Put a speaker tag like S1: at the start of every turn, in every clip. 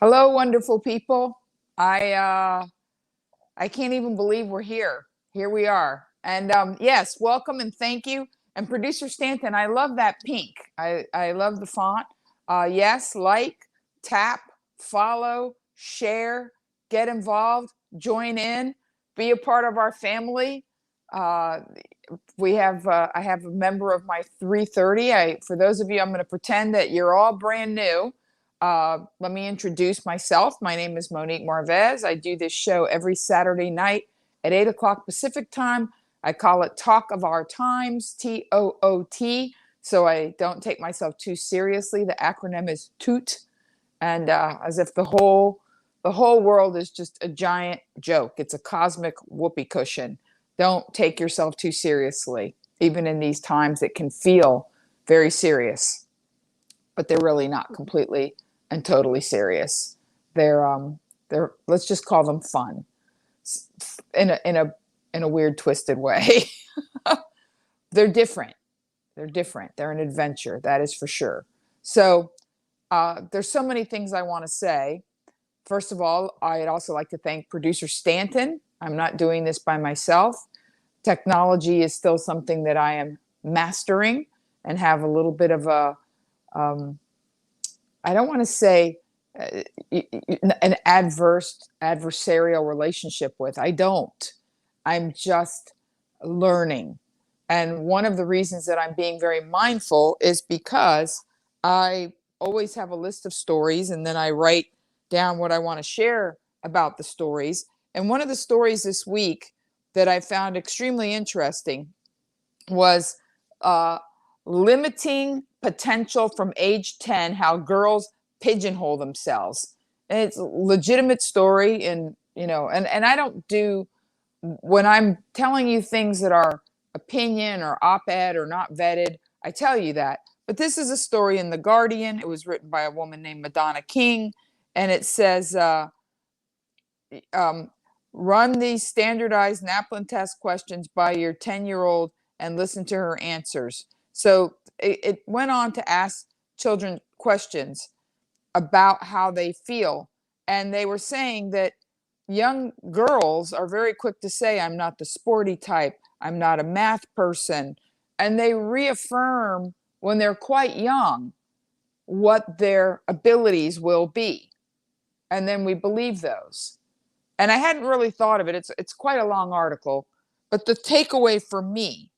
S1: Hello, wonderful people. I uh, I can't even believe we're here. Here we are. And yes, welcome and thank you. And producer Stanton, I love that pink. I love the font. Yes, like, tap, follow, share, get involved, join in, be a part of our family. Uh, we have I have a member of my 330. For those of you, I'm going to pretend that you're all brand new. Let me introduce myself. My name is Monique Marvez. I do this show every Saturday night at 8 o'clock Pacific time. I call it Talk of Our Times, TOOT, so I don't take myself too seriously. The acronym is TOOT, and as if the whole world is just a giant joke. It's a cosmic whoopee cushion. Don't take yourself too seriously, even in these times that can feel very serious, but they're really not completely and totally serious. They're let's just call them fun in a weird twisted way. They're different. They're different. They're an adventure, that is for sure. So there's so many things I want to say. First of all, I'd also like to thank producer Stanton. I'm not doing this by myself. Technology is still something that I am mastering and have a little bit of a I don't want to say an adversarial relationship with. I don't. I'm just learning. And one of the reasons that I'm being very mindful is because I always have a list of stories and then I write down what I want to share about the stories. And one of the stories this week that I found extremely interesting was uh, limiting potential from age 10, how girls pigeonhole themselves. And it's a legitimate story. And I don't do, when I'm telling you things that are opinion or op-ed or not vetted, I tell you that. But this is a story in The Guardian. It was written by a woman named Madonna King. And it says, um, run these standardized NAPLAN test questions by your 10-year-old and listen to her answers. So it went on to ask children questions about how they feel. And they were saying that young girls are very quick to say, I'm not the sporty type, I'm not a math person. And they reaffirm when they're quite young what their abilities will be. And then we believe those. And I hadn't really thought of it. It's quite a long article, but the takeaway for me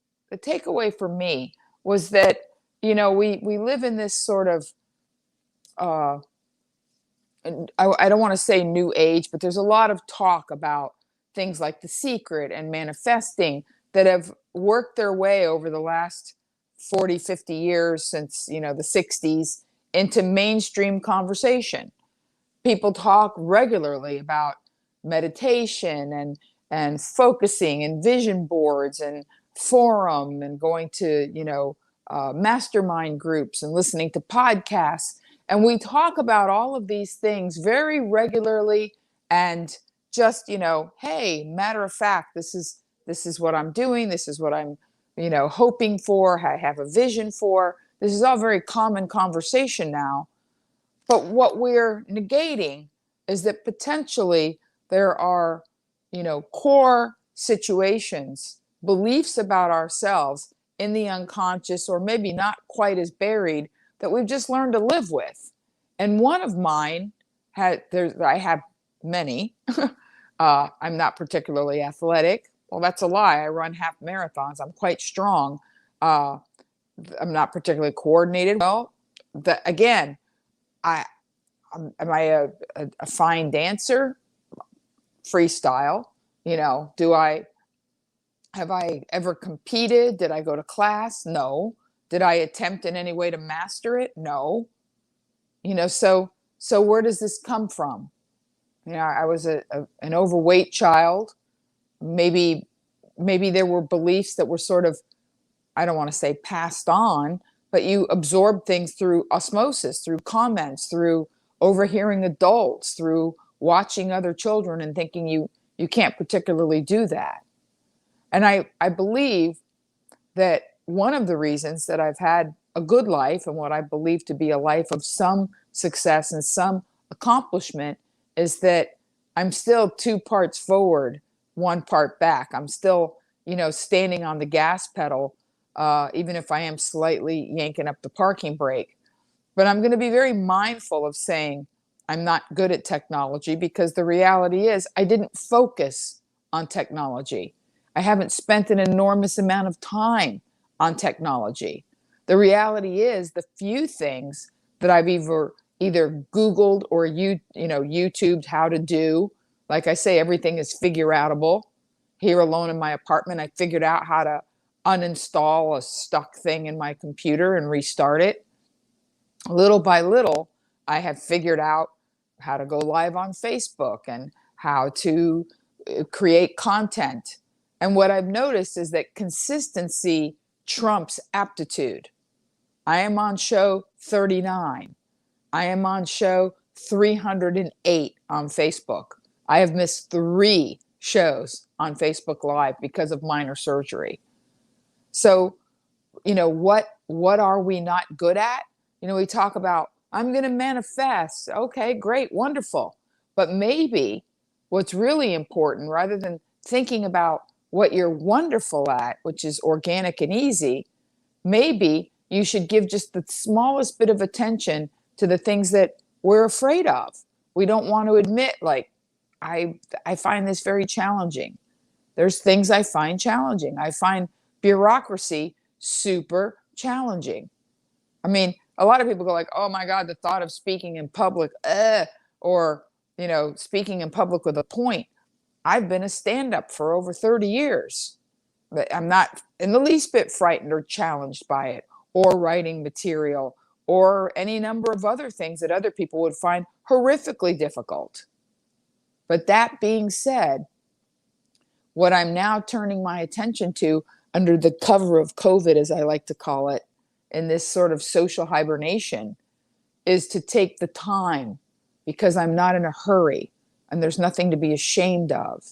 S1: was that we live in this sort of uh, I don't want to say new age, but there's a lot of talk about things like The Secret and manifesting that have worked their way over the last 40, 50 years since the 60s into mainstream conversation. People talk regularly about meditation and focusing and vision boards and forum and going to mastermind groups and listening to podcasts, and we talk about all of these things very regularly, and just hey, matter of fact, this is what I'm doing, this is what I'm hoping for, I have a vision for. This is all very common conversation now. But what we're negating is that potentially there are, core situations, beliefs about ourselves in the unconscious, or maybe not quite as buried, that we've just learned to live with. And one of mine I have many. I'm not particularly athletic. Well, that's a lie. I run half marathons. I'm quite strong. Uh, I'm not particularly coordinated. Well, again, I am I a fine dancer? Freestyle. Do I have I ever competed? Did I go to class? No. Did I attempt in any way to master it? No. So where does this come from? I was an overweight child. Maybe there were beliefs that were sort of, I don't want to say passed on, but you absorb things through osmosis, through comments, through overhearing adults, through watching other children and thinking you can't particularly do that. And I believe that one of the reasons that I've had a good life and what I believe to be a life of some success and some accomplishment is that I'm still 2 parts forward, 1 part back. I'm still, standing on the gas pedal, even if I am slightly yanking up the parking brake. But I'm going to be very mindful of saying I'm not good at technology, because the reality is I didn't focus on technology. I haven't spent an enormous amount of time on technology. The reality is the few things that I've either Googled or YouTubed how to do. Like I say, everything is figure outable. Here alone in my apartment, I figured out how to uninstall a stuck thing in my computer and restart it. Little by little, I have figured out how to go live on Facebook and how to create content. And what I've noticed is that consistency trumps aptitude. I am on show 39. I am on show 308 on Facebook. I have missed 3 shows on Facebook Live because of minor surgery. So, what are we not good at? We talk about, I'm going to manifest. Okay, great, wonderful. But maybe what's really important, rather than thinking about what you're wonderful at, which is organic and easy, maybe you should give just the smallest bit of attention to the things that we're afraid of. We don't want to admit, like, I find this very challenging. There's things I find challenging. I find bureaucracy super challenging. I mean, a lot of people go like, oh my God, the thought of speaking in public, or, speaking in public with a point. I've been a stand-up for over 30 years. But I'm not in the least bit frightened or challenged by it, or writing material, or any number of other things that other people would find horrifically difficult. But that being said, what I'm now turning my attention to under the cover of COVID, as I like to call it, in this sort of social hibernation, is to take the time, because I'm not in a hurry and there's nothing to be ashamed of.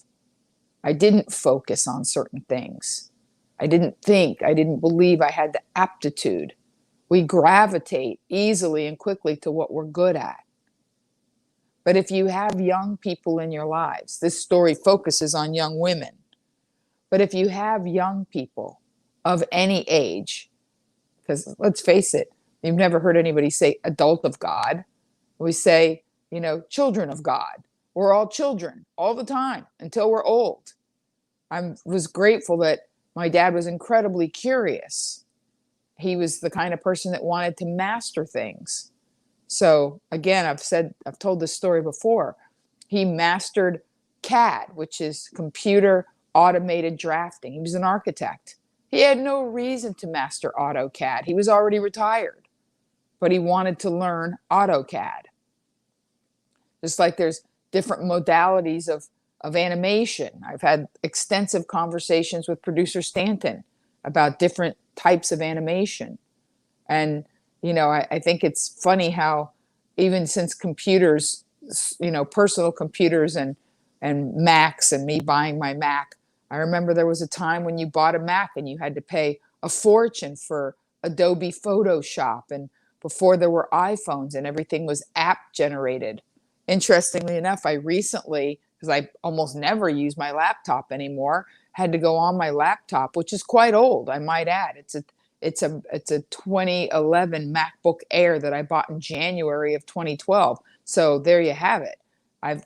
S1: I didn't focus on certain things. I didn't believe I had the aptitude. We gravitate easily and quickly to what we're good at. But if you have young people in your lives, this story focuses on young women, but if you have young people of any age, because let's face it, you've never heard anybody say adult of God. We say, children of God. We're all children all the time until we're old. I was grateful that my dad was incredibly curious. He was the kind of person that wanted to master things. So again, I've told this story before. He mastered CAD, which is computer automated drafting. He was an architect. He had no reason to master AutoCAD. He was already retired, but he wanted to learn AutoCAD. Just like there's different modalities of animation. I've had extensive conversations with producer Stanton about different types of animation. And, I think it's funny how even since computers, personal computers and Macs, and me buying my Mac, I remember there was a time when you bought a Mac and you had to pay a fortune for Adobe Photoshop, and before there were iPhones and everything was app generated. Interestingly enough, I recently, because I almost never use my laptop anymore, had to go on my laptop, which is quite old, I might add. It's a 2011 MacBook Air that I bought in January of 2012. So there you have it. I've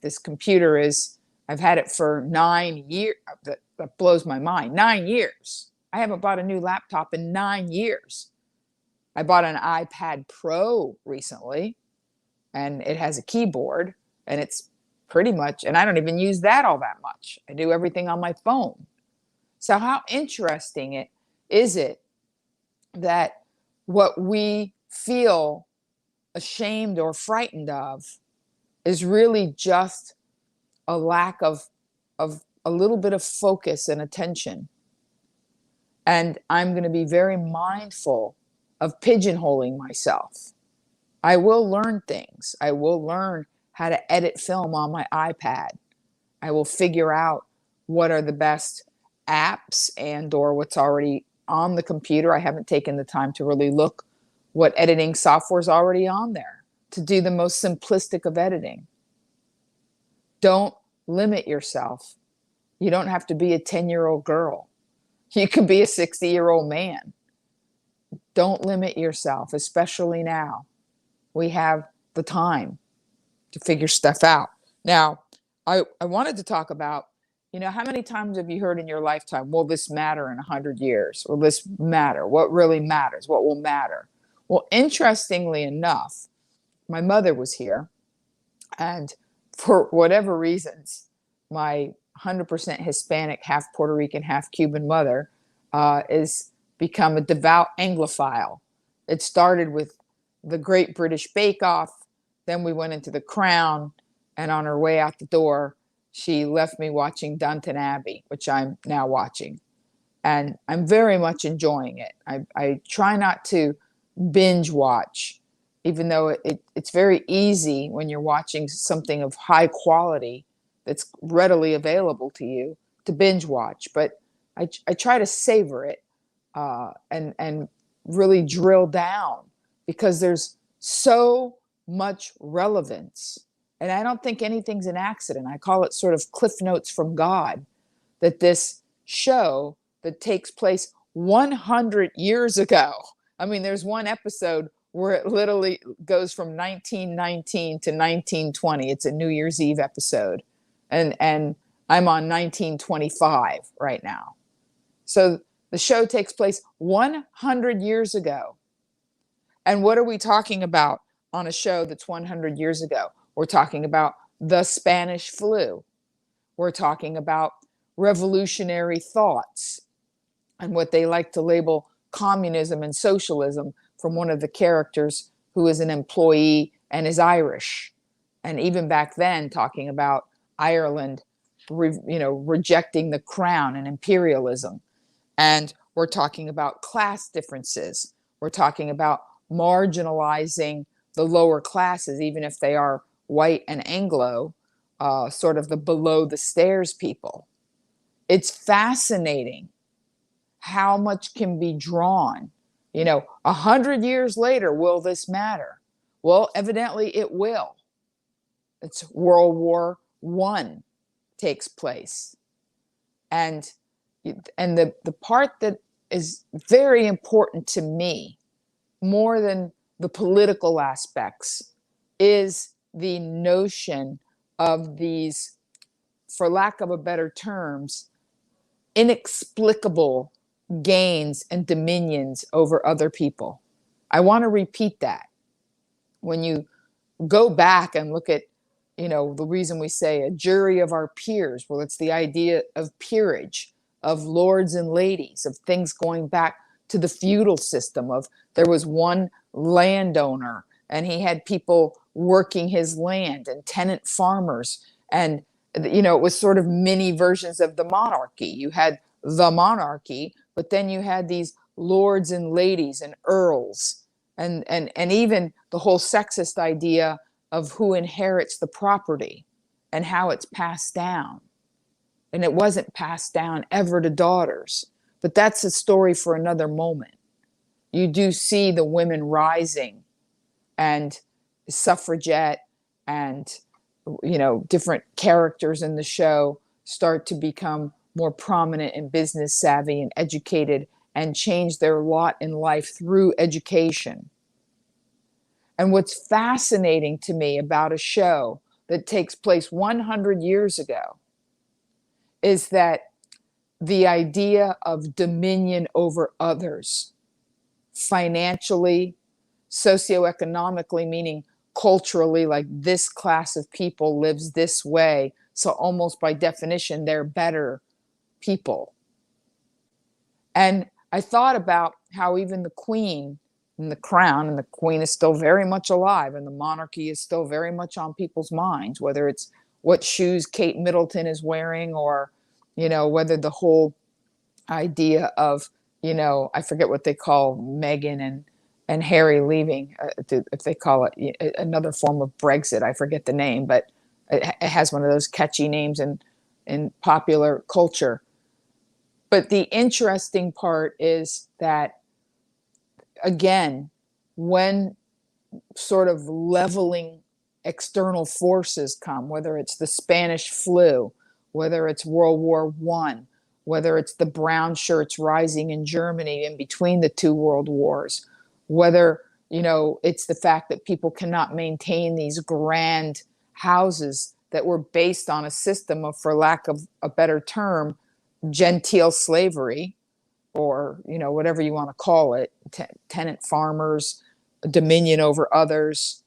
S1: had it for 9 years. That blows my mind. 9 years. I haven't bought a new laptop in 9 years. I bought an iPad Pro recently, and it has a keyboard, and it's pretty much, and I don't even use that all that much. I do everything on my phone. So how interesting is it that what we feel ashamed or frightened of is really just a lack of a little bit of focus and attention. And I'm going to be very mindful of pigeonholing myself. I will learn things. I will learn how to edit film on my iPad. I will figure out what are the best apps or what's already on the computer. I haven't taken the time to really look what editing software is already on there. to do the most simplistic of editing. Don't limit yourself. You don't have to be a 10-year-old girl. You could be a 60-year-old man. Don't limit yourself, especially now. We have the time to figure stuff out. Now, I wanted to talk about, how many times have you heard in your lifetime, will this matter in 100 years? Will this matter? What really matters? What will matter? Well, interestingly enough, my mother was here, and for whatever reasons, my 100% Hispanic, half Puerto Rican, half Cuban mother is become a devout Anglophile. It started with the Great British Bake Off, then we went into The Crown, and on her way out the door, she left me watching Downton Abbey, which I'm now watching. And I'm very much enjoying it. I try not to binge watch, even though it's very easy when you're watching something of high quality that's readily available to you to binge watch. But I try to savor it and really drill down, because there's so much relevance. And I don't think anything's an accident. I call it sort of Cliff Notes from God, that this show that takes place 100 years ago. I mean, there's one episode where it literally goes from 1919 to 1920. It's a New Year's Eve episode. And I'm on 1925 right now. So the show takes place 100 years ago. And what are we talking about on a show that's 100 years ago? We're talking about the Spanish flu. We're talking about revolutionary thoughts and what they like to label communism and socialism from one of the characters who is an employee and is Irish. And even back then, talking about Ireland, rejecting the crown and imperialism. And we're talking about class differences. We're talking about marginalizing the lower classes, even if they are white and Anglo, sort of the below the stairs people. It's fascinating how much can be drawn. 100 years later, will this matter? Well, evidently it will. It's World War I takes place. And the part that is very important to me, more than the political aspects, is the notion of these, for lack of a better terms, inexplicable gains and dominions over other people. I want to repeat that. When you go back and look at, the reason we say a jury of our peers, well, it's the idea of peerage, of lords and ladies, of things going back to the feudal system, of there was one landowner and he had people working his land and tenant farmers. And, it was sort of mini versions of the monarchy. You had the monarchy, but then you had these lords and ladies and earls, and even the whole sexist idea of who inherits the property and how it's passed down. And it wasn't passed down ever to daughters, but that's a story for another moment. You do see the women rising, and suffragette and, different characters in the show start to become more prominent and business savvy and educated and change their lot in life through education. And what's fascinating to me about a show that takes place 100 years ago is that the idea of dominion over others, financially, socioeconomically, meaning culturally, like this class of people lives this way, so almost by definition, they're better people. And I thought about how even the Queen and the crown, and the Queen is still very much alive, and the monarchy is still very much on people's minds, whether it's what shoes Kate Middleton is wearing, or, whether the whole idea of, I forget what they call Meghan and Harry leaving, if they call it another form of Brexit. I forget the name, but it has one of those catchy names in popular culture. But the interesting part is that, again, when sort of leveling external forces come, whether it's the Spanish flu, whether it's World War I, whether it's the brown shirts rising in Germany in between the two world wars, whether, you know, it's the fact that people cannot maintain these grand houses that were based on a system of, for lack of a better term, genteel slavery, or, you know, whatever you want to call it, tenant farmers, dominion over others.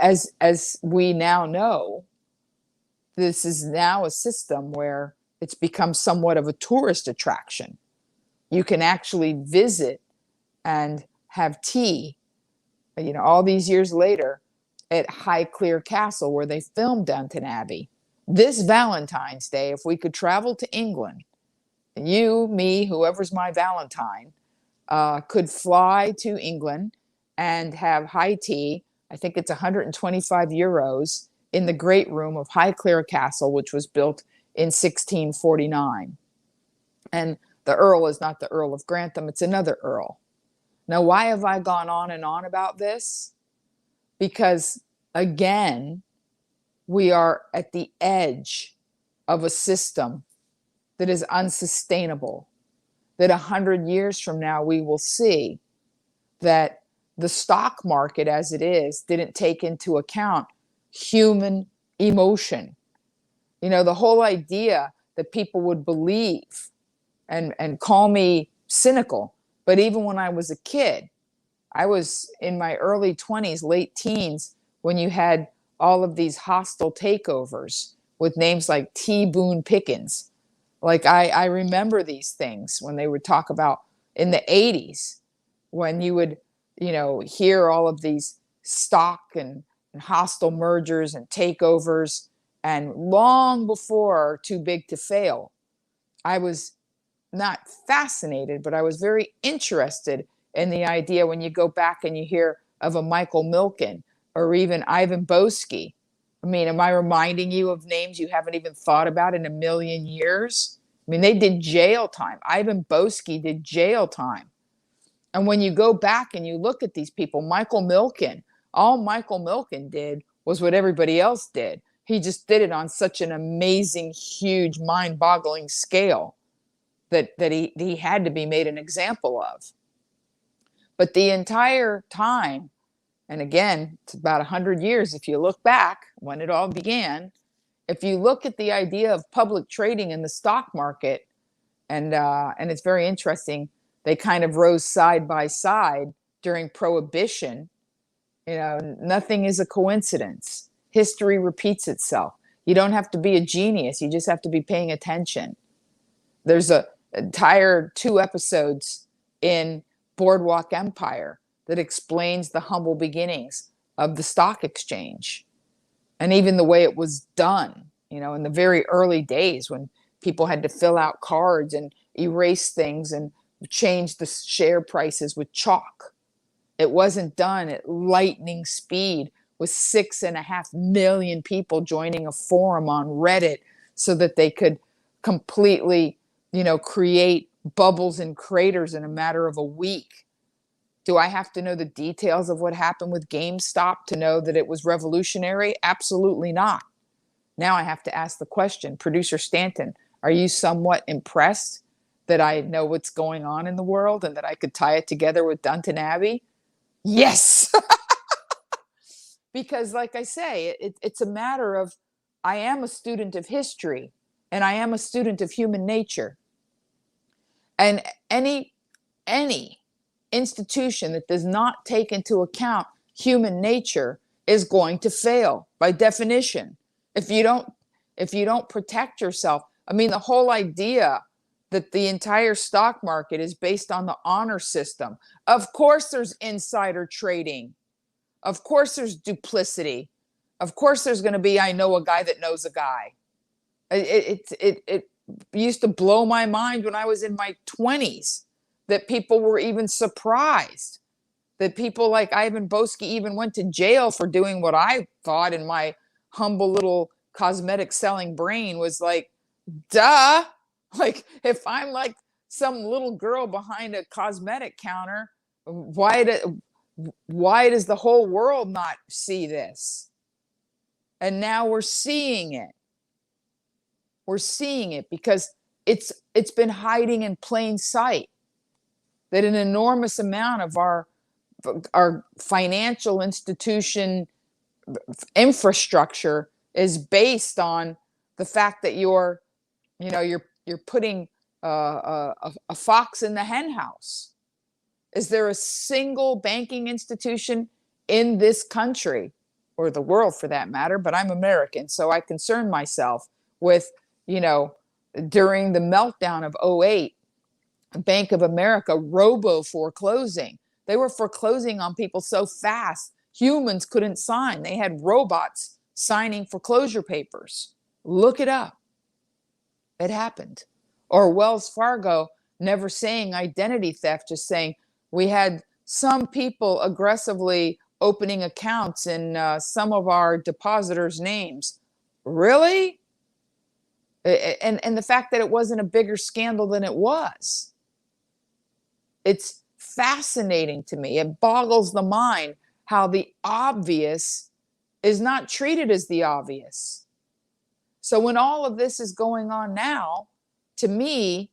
S1: As we now know, this is now a system where it's become somewhat of a tourist attraction. You can actually visit and have tea, you know, all these years later at Highclere Castle, where they filmed Downton Abbey. This Valentine's Day, if we could travel to England, you, me, whoever's my Valentine, could fly to England and have high tea. I think it's 125 euros in the great room of Highclere Castle, which was built in 1649. And the Earl is not the Earl of Grantham, it's another Earl. Now, why have I gone on and on about this? Because, again, we are at the edge of a system that is unsustainable, that 100 years from now we will see that the stock market as it is didn't take into account human emotion. You know, the whole idea that people would believe, and call me cynical, but even when I was a kid, I was in my early 20s, late teens, when you had all of these hostile takeovers with names like T. Boone Pickens. Like, I remember these things when they would talk about in the 80s, when you would, you know, hear all of these stock and hostile mergers and takeovers. And long before Too Big to Fail, I was not fascinated, but I was very interested in the idea when you go back and you hear of a Michael Milken or even Ivan Boesky. I mean, am I reminding you of names you haven't even thought about in a million years? I mean, they did jail time. Ivan Boesky did jail time. And when you go back and you look at these people, Michael Milken, all Michael Milken did was what everybody else did. He just did it on such an amazing, huge, mind-boggling scale that he had to be made an example of. But the entire time, and again, it's about 100 years if you look back when it all began, if you look at the idea of public trading in the stock market, and it's very interesting, they kind of rose side by side during Prohibition. You know, nothing is a coincidence. History repeats itself. You don't have to be a genius. You just have to be paying attention. There's an entire 2 episodes in Boardwalk Empire that explains the humble beginnings of the stock exchange and even the way it was done, you know, in the very early days when people had to fill out cards and erase things and change the share prices with chalk. It wasn't done at lightning speed with 6.5 million people joining a forum on Reddit so that they could completely, you know, create bubbles and craters in a matter of a week. Do I have to know the details of what happened with GameStop to know that it was revolutionary? Absolutely not. Now I have to ask the question, Producer Stanton, are you somewhat impressed that I know what's going on in the world and that I could tie it together with Downton Abbey? Yes. Because like I say, it's a matter of, I am a student of history and I am a student of human nature. And any institution that does not take into account human nature is going to fail by definition. If you don't protect yourself, I mean, the whole idea that the entire stock market is based on the honor system. Of course there's insider trading. Of course there's duplicity. Of course there's going to be, I know a guy that knows a guy. It used to blow my mind when I was in my 20s that people were even surprised that people like Ivan Boesky even went to jail for doing what I thought in my humble little cosmetic selling brain was like, duh. Like, if I'm like some little girl behind a cosmetic counter, why Why does the whole world not see this? And now we're seeing it. We're seeing it because it's been hiding in plain sight, that an enormous amount of our financial institution infrastructure is based on the fact that you're putting a fox in the hen house. Is there a single banking institution in this country, or the world for that matter, but I'm American, so I concern myself with, during the meltdown of '08, Bank of America robo foreclosing. They were foreclosing on people so fast, humans couldn't sign. They had robots signing foreclosure papers. Look it up. It happened. Or Wells Fargo never saying identity theft, just saying we had some people aggressively opening accounts in some of our depositors' names. Really? And the fact that it wasn't a bigger scandal than it was. It's fascinating to me. It boggles the mind how the obvious is not treated as the obvious. So when all of this is going on now, to me,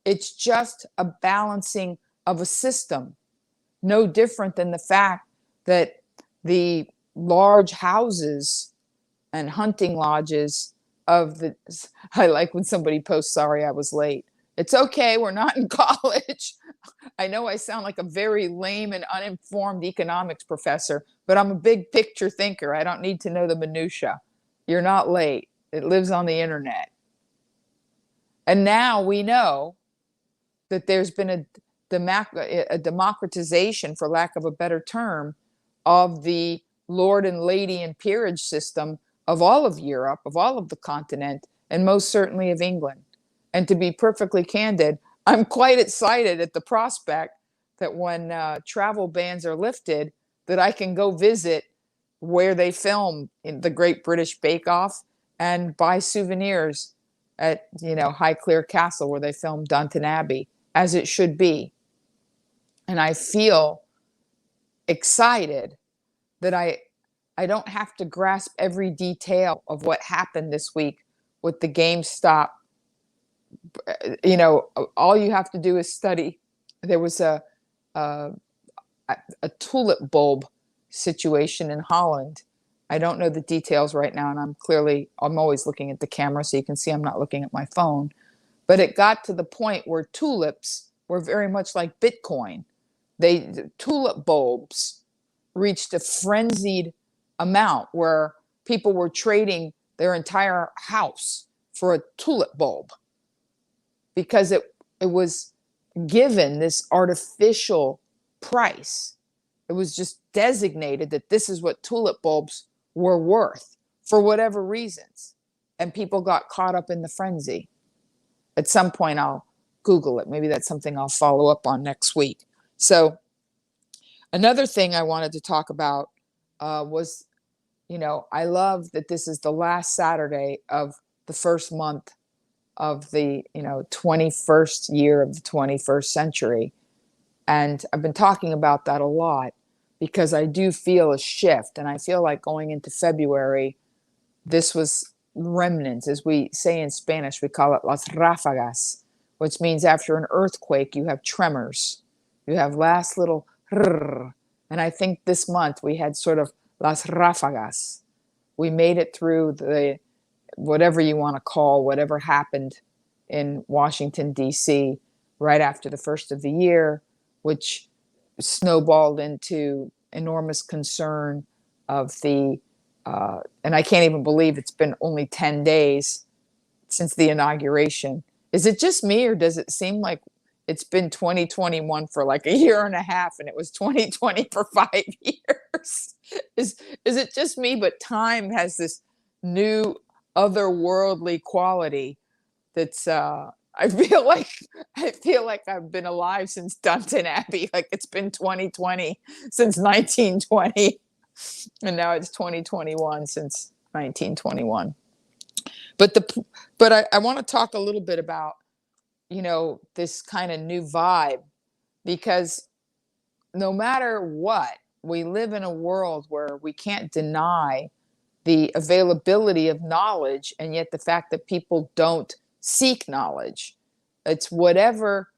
S1: it's just a balancing of a system, no different than the fact that the large houses and hunting lodges of the, I like when somebody posts, sorry, I was late. It's okay, we're not in college. I know I sound like a very lame and uninformed economics professor, but I'm a big picture thinker. I don't need to know the minutia. You're not late. It lives on the internet. And now we know that there's been a democratization, for lack of a better term, of the lord and lady and peerage system of all of Europe, of all of the continent, and most certainly of England. And to be perfectly candid, I'm quite excited at the prospect that when travel bans are lifted, that I can go visit where they film in the Great British Bake Off and buy souvenirs at, Highclere Castle where they filmed Downton Abbey, as it should be. And I feel excited that I don't have to grasp every detail of what happened this week with the GameStop. All you have to do is study. There was a tulip bulb situation in Holland. I don't know the details right now, and I'm always looking at the camera, so you can see I'm not looking at my phone. But it got to the point where tulips were very much like Bitcoin. Tulip bulbs reached a frenzied amount where people were trading their entire house for a tulip bulb because it was given this artificial price. It was just designated that this is what tulip bulbs were worth for whatever reasons. And people got caught up in the frenzy. At some point, I'll Google it. Maybe that's something I'll follow up on next week. So another thing I wanted to talk about was, I love that this is the last Saturday of the first month of the 21st year of the 21st century. And I've been talking about that a lot because I do feel a shift, and I feel like going into February, this was remnants. As we say in Spanish, we call it las ráfagas, which means after an earthquake you have tremors, you have last little rrr. And I think this month we had sort of las ráfagas. We made it through the whatever you want to call whatever happened in Washington, D.C. right after the first of the year, which snowballed into enormous concern of the, and I can't even believe it's been only 10 days since the inauguration. Is it just me, or does it seem like it's been 2021 for like a year and a half and it was 2020 for 5 years? Is it just me? But time has this new otherworldly quality that's I feel like I've been alive since Downton Abbey. Like it's been 2020 since 1920, and now it's 2021 since 1921. But I want to talk a little bit about this kind of new vibe, because no matter what, we live in a world where we can't deny the availability of knowledge, and yet the fact that people don't seek knowledge. It's whatever,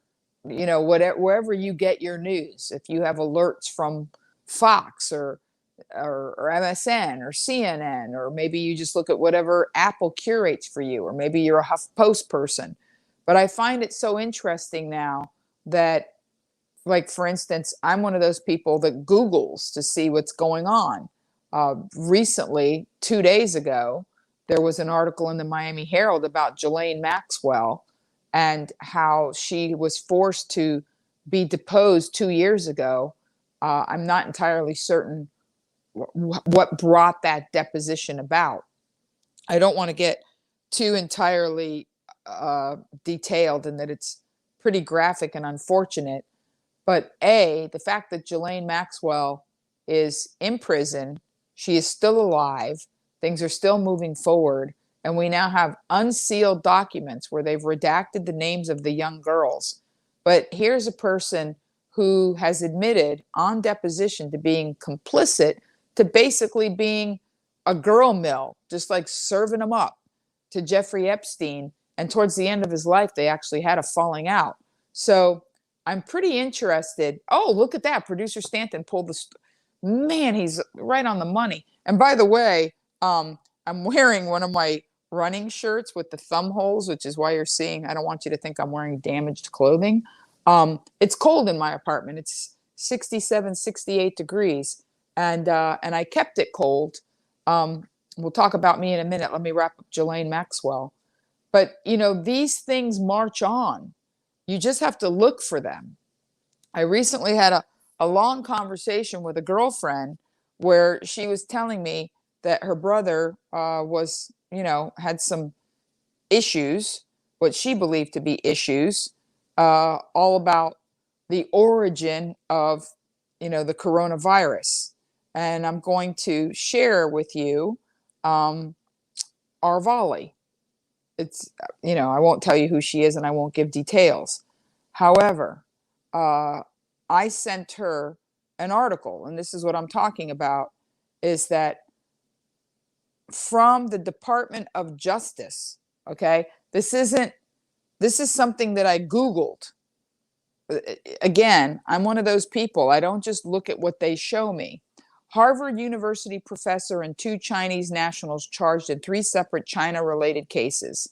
S1: whatever, wherever you get your news. If you have alerts from Fox or MSN or CNN, or maybe you just look at whatever Apple curates for you, or maybe you're a HuffPost person. But I find it so interesting now that, like, for instance, I'm one of those people that Googles to see what's going on. Recently, 2 days ago, there was an article in the Miami Herald about Ghislaine Maxwell and how she was forced to be deposed 2 years ago. I'm not entirely certain what brought that deposition about. I don't want to get too entirely detailed in that it's pretty graphic and unfortunate. But the fact that Ghislaine Maxwell is in prison, she is still alive, things are still moving forward, and we now have unsealed documents where they've redacted the names of the young girls. But here's a person who has admitted on deposition to being complicit, to basically being a girl mill, just like serving them up to Jeffrey Epstein. And towards the end of his life, they actually had a falling out. So I'm pretty interested. Oh, look at that. Producer Stanton pulled the, man, he's right on the money. And by the way, I'm wearing one of my running shirts with the thumb holes, which is why you're seeing, I don't want you to think I'm wearing damaged clothing. It's cold in my apartment. It's 67, 68 degrees. And I kept it cold. We'll talk about me in a minute. Let me wrap up Ghislaine Maxwell. But, these things march on. You just have to look for them. I recently had a long conversation with a girlfriend where she was telling me that her brother had some issues, what she believed to be issues, all about the origin of, the coronavirus. And I'm going to share with you Arvali. It's, I won't tell you who she is and I won't give details. However, I sent her an article, and this is what I'm talking about, is that from the Department of Justice, okay? This is something that I Googled. Again, I'm one of those people. I don't just look at what they show me. Harvard University professor and 2 Chinese nationals charged in 3 separate China-related cases.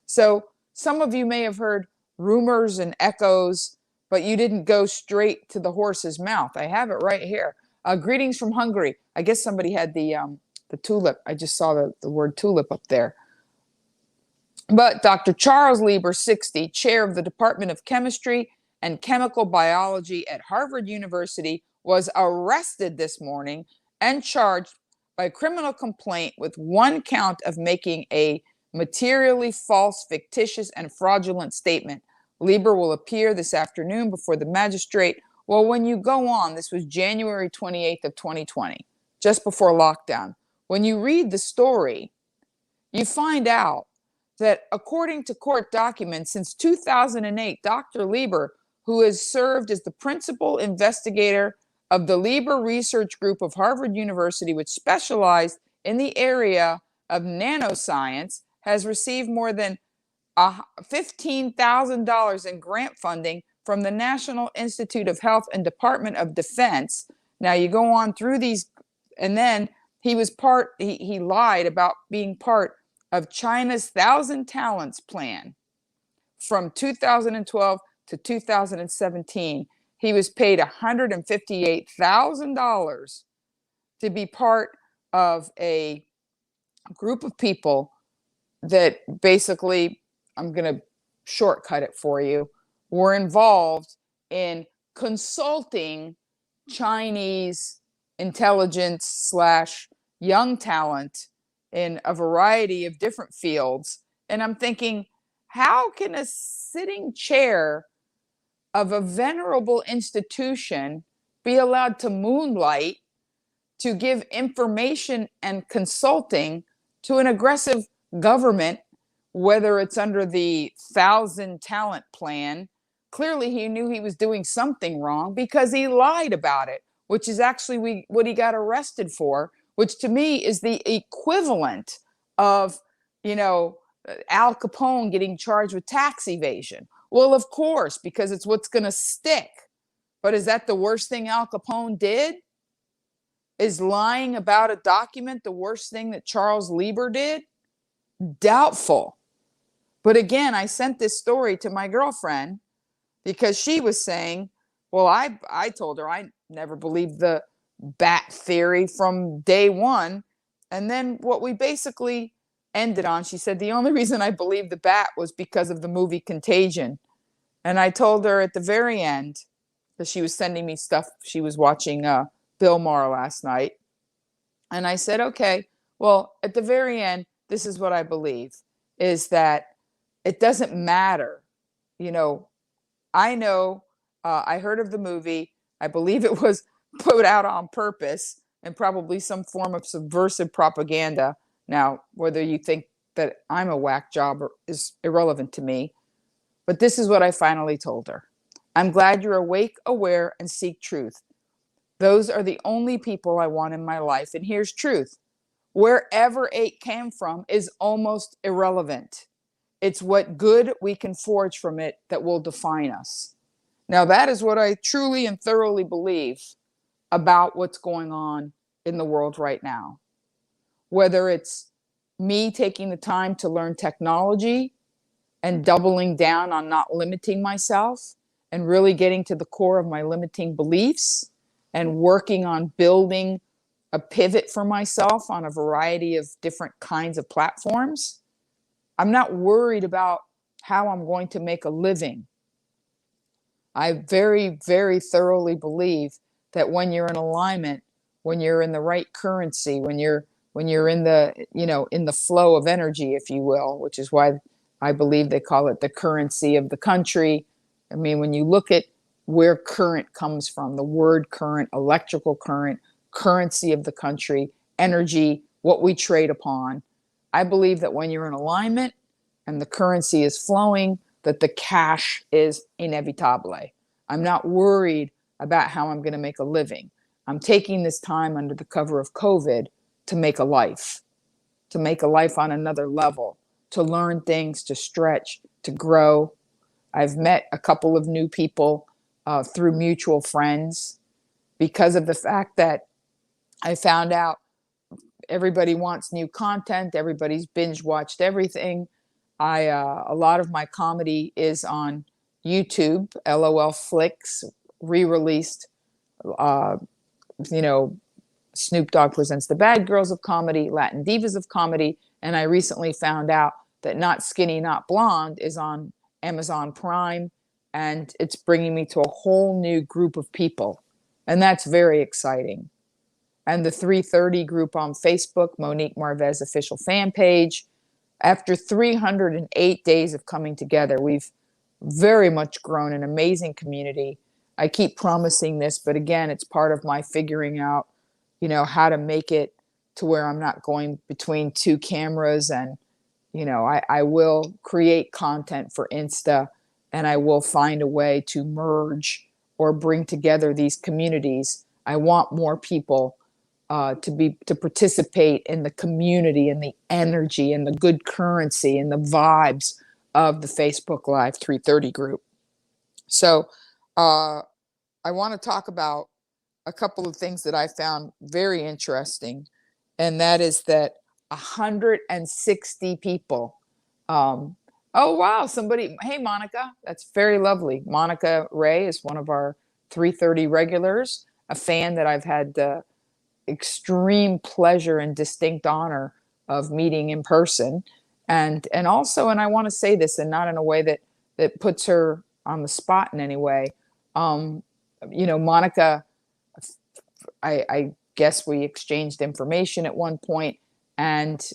S1: So some of you may have heard rumors and echoes, but you didn't go straight to the horse's mouth. I have it right here. Greetings from Hungary. I guess somebody had the tulip. I just saw the word tulip up there. But Dr. Charles Lieber, 60, chair of the Department of Chemistry and Chemical Biology at Harvard University, was arrested this morning and charged by criminal complaint with 1 count of making a materially false, fictitious, and fraudulent statement. Lieber will appear this afternoon before the magistrate. Well, when you go on, this was January 28th of 2020, just before lockdown. When you read the story, you find out that according to court documents, since 2008, Dr. Lieber, who has served as the principal investigator of the Lieber Research Group of Harvard University, which specialized in the area of nanoscience, has received more than $15,000 in grant funding from the National Institute of Health and Department of Defense. Now you go on through these, and then he lied about being part of China's 1,000 Talents plan from 2012 to 2017. He was paid $158,000 to be part of a group of people that basically, I'm going to shortcut it for you, were involved in consulting Chinese intelligence / young talent in a variety of different fields. And I'm thinking, how can a sitting chair of a venerable institution be allowed to moonlight to give information and consulting to an aggressive government, whether it's under the 1,000 Talent plan clearly he knew he was doing something wrong because he lied about it, which is actually what he got arrested for, which to me is the equivalent of, you know, Al Capone getting charged with tax evasion. Well, of course, because it's what's going to stick. But is that the worst thing Al Capone did? Is lying about a document the worst thing that Charles Lieber did? Doubtful. But again, I sent this story to my girlfriend because she was saying, well, I told her I never believed the bat theory from day one. And then what we basically ended on, she said, the only reason I believed the bat was because of the movie Contagion. And I told her at the very end, because she was sending me stuff, she was watching Bill Maher last night. And I said, okay, well, at the very end, this is what I believe, is that it doesn't matter. You know, I know, I heard of the movie. I believe it was put out on purpose and probably some form of subversive propaganda. Now, whether you think that I'm a whack job is irrelevant to me. But this is what I finally told her. I'm glad you're awake, aware, and seek truth. Those are the only people I want in my life. And here's truth. Wherever it came from is almost irrelevant. It's what good we can forge from it that will define us. Now, that is what I truly and thoroughly believe about what's going on in the world right now. Whether it's me taking the time to learn technology and doubling down on not limiting myself and really getting to the core of my limiting beliefs and working on building a pivot for myself on a variety of different kinds of platforms. I'm not worried about how I'm going to make a living. I very, very thoroughly believe that when you're in alignment, when you're in the right currency, when you're in the, you know, in the flow of energy, if you will, which is why I believe they call it the currency of the country. I mean, when you look at where current comes from, the word current, electrical current, currency of the country, energy, what we trade upon, I believe that when you're in alignment and the currency is flowing, that the cash is inevitable. I'm not worried about how I'm going to make a living. I'm taking this time under the cover of COVID to make a life on another level, to learn things, to stretch, to grow. I've met a couple of new people through mutual friends because of the fact that I found out everybody wants new content. Everybody's binge watched everything. A lot of my comedy is on YouTube, LOL Flicks, re-released, you know, Snoop Dogg Presents the Bad Girls of Comedy, Latin Divas of Comedy. And I recently found out that Not Skinny, Not Blonde is on Amazon Prime. And it's bringing me to a whole new group of people. And that's very exciting. And the 330 group on Facebook, Monique Marvez official fan page. After 308 days of coming together, we've very much grown an amazing community. I keep promising this, but again, it's part of my figuring out, you know, how to make it to where I'm not going between two cameras. And, you know, I will create content for Insta, and I will find a way to merge or bring together these communities. I want more people to participate in the community and the energy and the good currency and the vibes of the Facebook Live 330 group. So I want to talk about a couple of things that I found very interesting, and that is that 160 people. Oh, wow, somebody, hey, Monica, that's very lovely. Monica Ray is one of our 330 regulars, a fan that I've had extreme pleasure and distinct honor of meeting in person. And also, and I want to say this, and not in a way that puts her on the spot in any way. You know, Monica, I guess we exchanged information at one point, and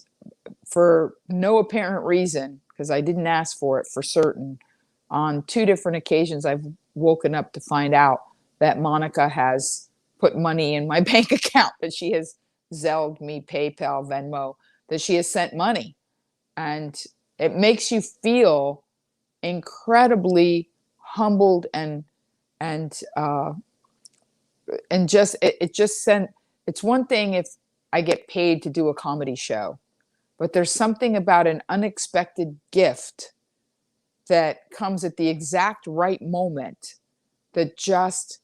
S1: for no apparent reason, because I didn't ask for it for certain, on 2 different occasions, I've woken up to find out that Monica has put money in my bank account, that she has Zelled me, PayPal, Venmo, that she has sent money. And it makes you feel incredibly humbled and just it just sent. It's one thing if I get paid to do a comedy show, but there's something about an unexpected gift that comes at the exact right moment that just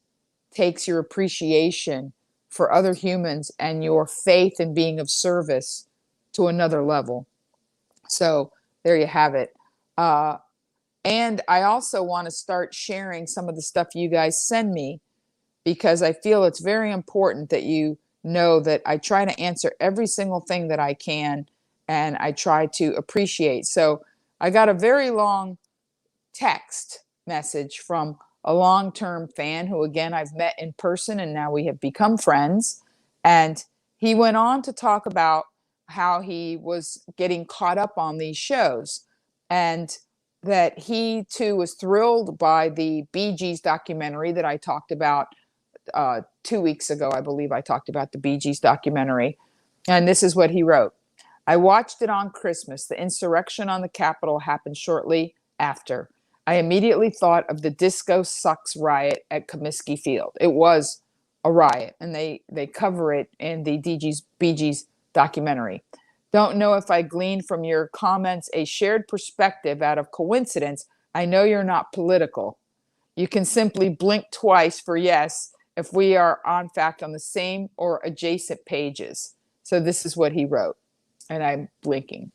S1: takes your appreciation for other humans and your faith in being of service to another level. So there you have it. And I also want to start sharing some of the stuff you guys send me, because I feel it's very important that you know that I try to answer every single thing that I can, and I try to appreciate. So I got a very long text message from a long-term fan who, again, I've met in person and now we have become friends. And he went on to talk about how he was getting caught up on these shows, and that he too was thrilled by the Bee Gees documentary that I talked about 2 weeks ago. I believe I talked about the Bee Gees documentary. And this is what he wrote. I watched it on Christmas. The insurrection on the Capitol happened shortly after. I immediately thought of the Disco Sucks riot at Comiskey Field. It was a riot, and they cover it in the Bee Gees documentary. Don't know if I gleaned from your comments a shared perspective out of coincidence. I know you're not political. You can simply blink twice for yes if we are on fact on the same or adjacent pages. So this is what he wrote, and I'm blinking.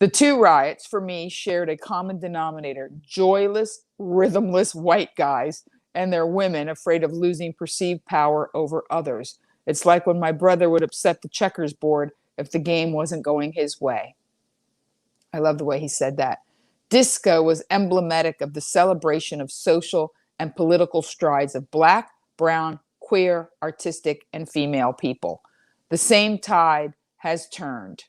S1: The two riots, for me, shared a common denominator: joyless, rhythmless white guys and their women afraid of losing perceived power over others. It's like when my brother would upset the checkers board if the game wasn't going his way. I love the way he said that. Disco was emblematic of the celebration of social and political strides of Black, brown, queer, artistic, and female people. The same tide has turned.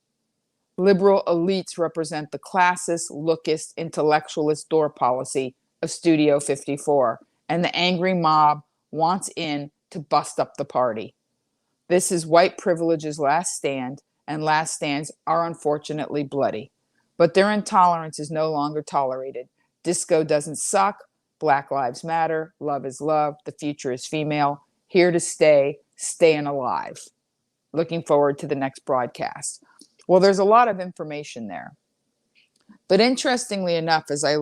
S1: Liberal elites represent the classist, lookist, intellectualist door policy of Studio 54, and the angry mob wants in to bust up the party. This is white privilege's last stand, and last stands are unfortunately bloody. But their intolerance is no longer tolerated. Disco doesn't suck. Black lives matter. Love is love. The future is female. Here to stay, staying alive. Looking forward to the next broadcast. Well, there's a lot of information there. But interestingly enough, as I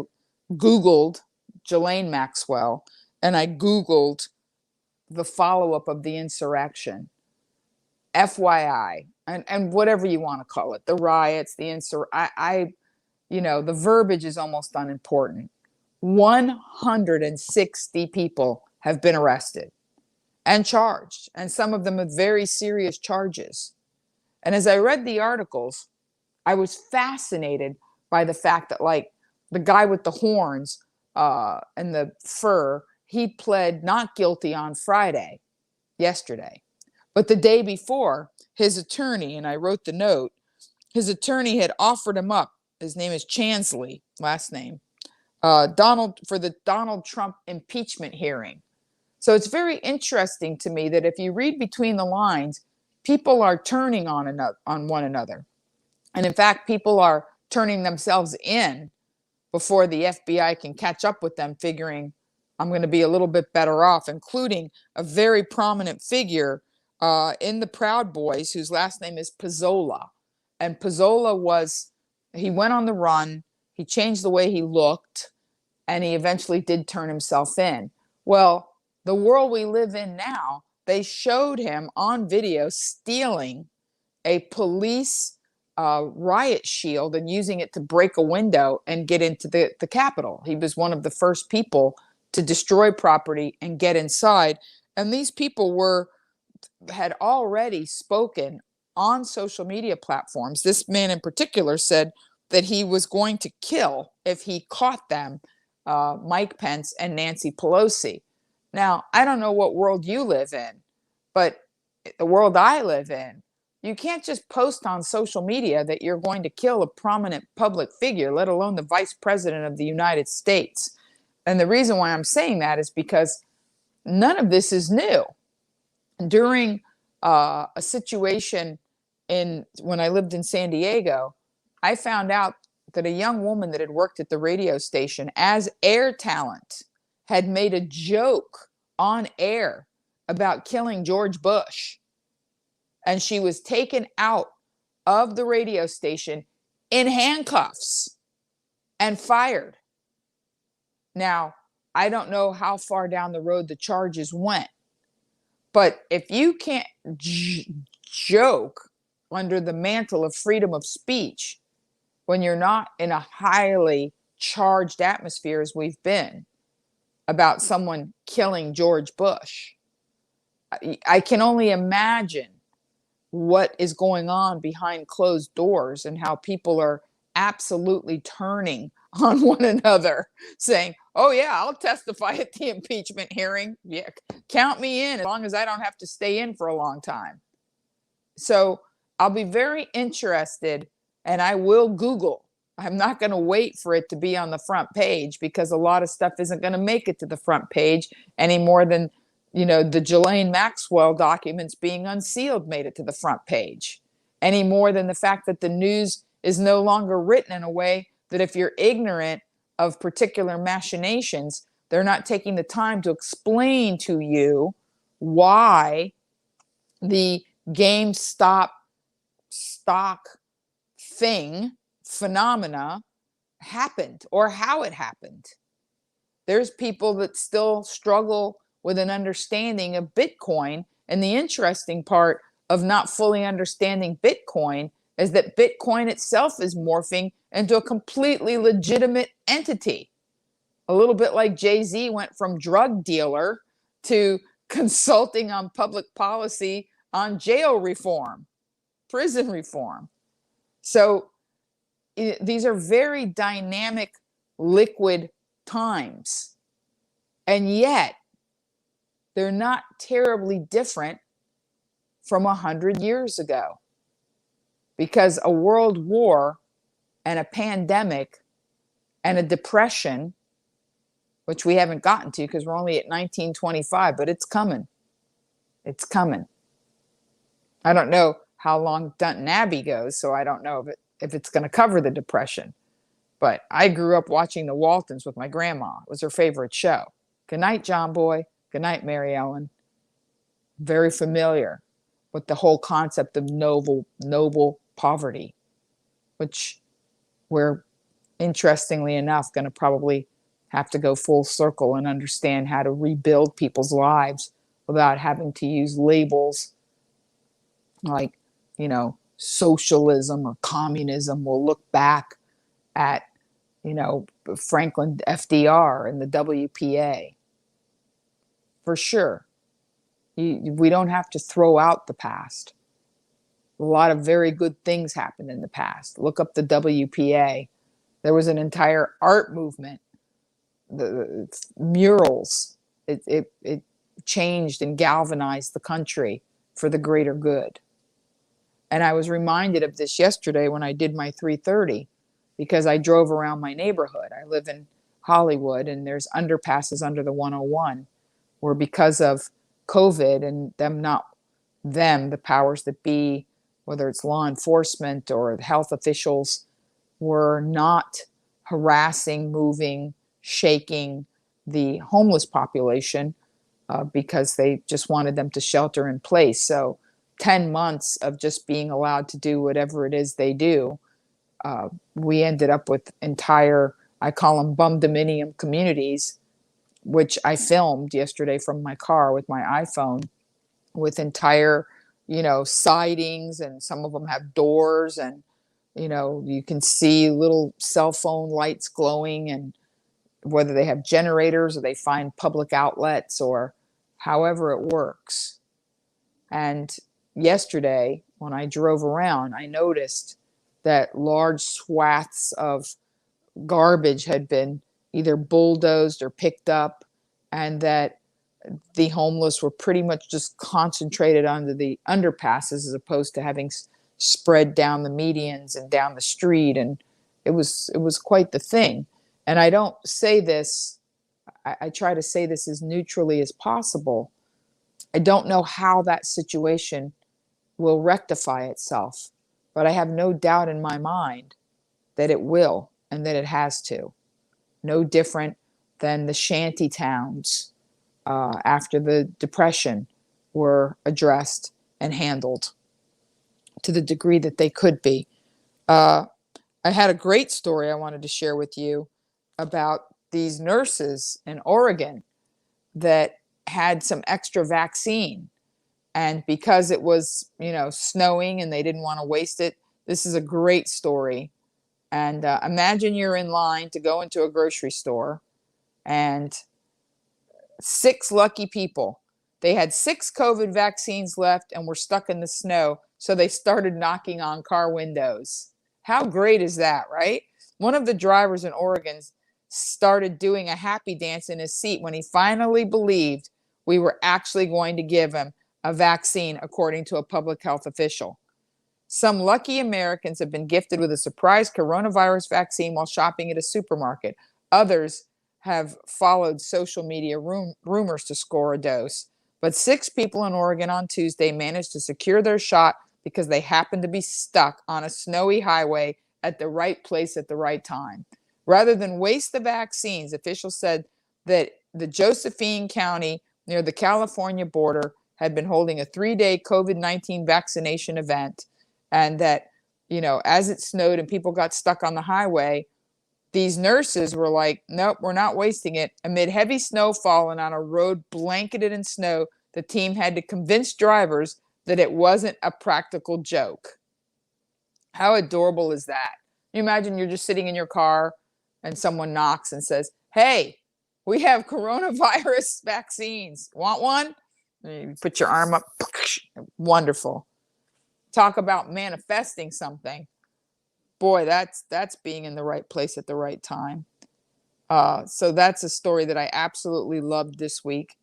S1: Googled Ghislaine Maxwell and I Googled the follow-up of the insurrection, FYI, and whatever you want to call it, the riots, the the verbiage is almost unimportant. 160 people have been arrested and charged, and some of them with very serious charges. And as I read the articles, I was fascinated by the fact that, like, the guy with the horns and the fur, he pled not guilty on Friday, yesterday. But the day before, his attorney, and I wrote the note, his attorney had offered him up. His name is Chansley, last name, for the Donald Trump impeachment hearing. So it's very interesting to me that if you read between the lines, people are turning on one another. And in fact, people are turning themselves in before the FBI can catch up with them, figuring I'm going to be a little bit better off, including a very prominent figure in the Proud Boys whose last name is Pizzola. And Pizzola he went on the run, he changed the way he looked, and he eventually did turn himself in. Well, the world we live in now, they showed him on video stealing a police riot shield and using it to break a window and get into the Capitol. He was one of the first people to destroy property and get inside. And these people had already spoken on social media platforms. This man in particular said that he was going to kill, if he caught them, Mike Pence and Nancy Pelosi. Now, I don't know what world you live in, but the world I live in, you can't just post on social media that you're going to kill a prominent public figure, let alone the vice president of the United States. And the reason why I'm saying that is because none of this is new. During a situation when I lived in San Diego, I found out that a young woman that had worked at the radio station as air talent had made a joke on air about killing George Bush. And she was taken out of the radio station in handcuffs and fired. Now, I don't know how far down the road the charges went, but if you can't joke under the mantle of freedom of speech when you're not in a highly charged atmosphere as we've been about someone killing George Bush, I can only imagine what is going on behind closed doors and how people are absolutely turning on one another, saying, oh yeah, I'll testify at the impeachment hearing. Yeah, count me in as long as I don't have to stay in for a long time. So I'll be very interested, and I will Google. I'm not going to wait for it to be on the front page, because a lot of stuff isn't going to make it to the front page any more than, the Ghislaine Maxwell documents being unsealed made it to the front page, any more than the fact that the news is no longer written in a way that if you're ignorant of particular machinations, they're not taking the time to explain to you why the GameStop stock phenomena happened or how it happened. There's people that still struggle with an understanding of Bitcoin. And the interesting part of not fully understanding Bitcoin is that Bitcoin itself is morphing into a completely legitimate entity. A little bit like Jay-Z went from drug dealer to consulting on public policy on jail reform, prison reform. So these are very dynamic, liquid times. And yet, they're not terribly different from 100 years ago. Because a world war and a pandemic and a depression, which we haven't gotten to because we're only at 1925, but it's coming. It's coming. I don't know how long Downton Abbey goes, so I don't know if it's going to cover the depression. But I grew up watching the Waltons with my grandma. It was her favorite show. Good night, John Boy. Good night, Mary Ellen. Very familiar with the whole concept of noble poverty, which we're, interestingly enough, going to probably have to go full circle and understand how to rebuild people's lives without having to use labels like, socialism or communism. We'll look back at, Franklin FDR and the WPA. For sure. We don't have to throw out the past. A lot of very good things happened in the past. Look up the WPA. There was an entire art movement, the murals. It changed and galvanized the country for the greater good. And I was reminded of this yesterday when I did my 330, because I drove around my neighborhood. I live in Hollywood, and there's underpasses under the 101 where, because of COVID and the powers that be, whether it's law enforcement or health officials, were not harassing, moving, shaking the homeless population because they just wanted them to shelter in place. So 10 months of just being allowed to do whatever it is they do, we ended up with entire, I call them bum-dominium communities, which I filmed yesterday from my car with my iPhone, with entire, sidings, and some of them have doors, and, you can see little cell phone lights glowing, and whether they have generators or they find public outlets or however it works. And yesterday, when I drove around, I noticed that large swaths of garbage had been either bulldozed or picked up, and that the homeless were pretty much just concentrated under the underpasses as opposed to having spread down the medians and down the street. And it was quite the thing. And I don't say this, I try to say this as neutrally as possible. I don't know how that situation will rectify itself, but I have no doubt in my mind that it will and that it has to. No different than the shanty towns after the Depression were addressed and handled to the degree that they could be. I had a great story I wanted to share with you about these nurses in Oregon that had some extra vaccine. And because it was, snowing and they didn't want to waste it, this is a great story. And imagine you're in line to go into a grocery store, and 6 lucky people. They had 6 COVID vaccines left and were stuck in the snow. So they started knocking on car windows. How great is that, right? One of the drivers in Oregon started doing a happy dance in his seat when he finally believed we were actually going to give him a vaccine, according to a public health official. Some lucky Americans have been gifted with a surprise coronavirus vaccine while shopping at a supermarket. Others have followed social media rumors to score a dose. But 6 people in Oregon on Tuesday managed to secure their shot because they happened to be stuck on a snowy highway at the right place at the right time. Rather than waste the vaccines, officials said that the Josephine County near the California border had been holding a 3-day COVID-19 vaccination event, and that, as it snowed and people got stuck on the highway, these nurses were like, nope, we're not wasting it. Amid heavy snowfall and on a road blanketed in snow, the team had to convince drivers that it wasn't a practical joke. How adorable is that? You imagine you're just sitting in your car and someone knocks and says, hey, we have coronavirus vaccines. Want one? And you put your arm up. Wonderful. Talk about manifesting something. Boy, that's being in the right place at the right time. So that's a story that I absolutely loved this week